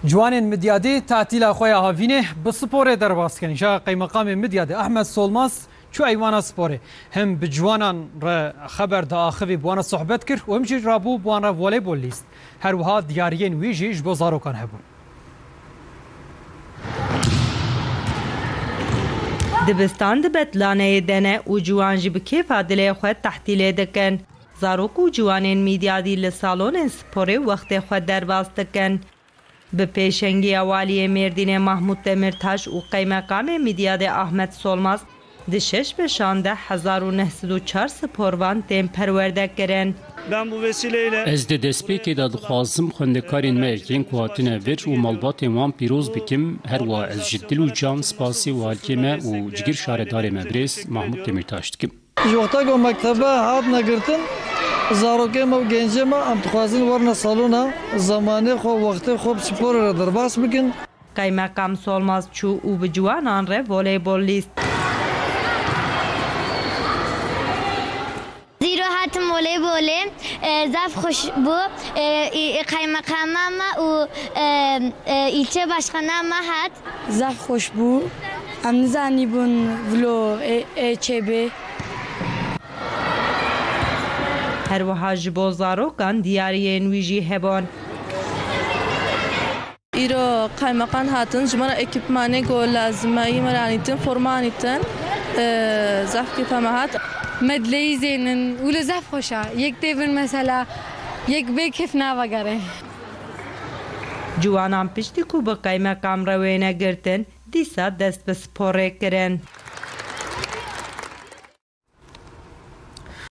جوان مدیاده تعطیل خویا هاوینه به سپور در باز کنی شا قیمقام مدیاده احمد سولماس چو ایوان سپوره هم به جوانان را خبر دا آخوی بوانا صحبت کرد و همچی رابو بوانا والیبول لیست هر وها دیارین ویجیش بو زاروکان هبون دبستان دبت لانه دنه و جوان جی بکیف عدله خود تحتیله دکن زاروک و جوانین میدیادی لسالون سپوره وقت خود در باز دکن به پیشنگی اوالی مردین محمود دمرتاش و قیمقام میدیاد احمد سولماس دشش به 16904 سپوروان تیم پرورده کرن. Ben bu vesileyle Ez de despêkê de dixwazim xwendekarên me erkên ku hatine vir û malbatên wan pîroz bikim her wa ez ji dil û can spasî walkê me û cigir şaredarê me birêz Mahmud Demirtaş dikim. Ji wexta ku mektebe hatine girtin zarokê me û gencê me em dixwazin warne salona zamanê xwe wextê xwe bi sporê re derbas bikin. قیمقام سولماس چو و به جوانان ره والیبول لیست. زیرو هاتم والیبوله زاف خوش بو قیمقام و ilçe başkanı هات زاف خوش بو ام نزانی بون ولو چبه هر وها جبو زاروکان دیارین ویجی هبان ایرو قیمقان هاتن جمعه اکیپمانه گو لازمه ای مرانیتن فرمانیتن زاف کفامهات مدلی زینن ولی زاف خوشه یک دیون مثلا یک به کیف نوگره جوانان پشتی کو به قیمقام روینه گرتن دیسا دست به سپوره کرن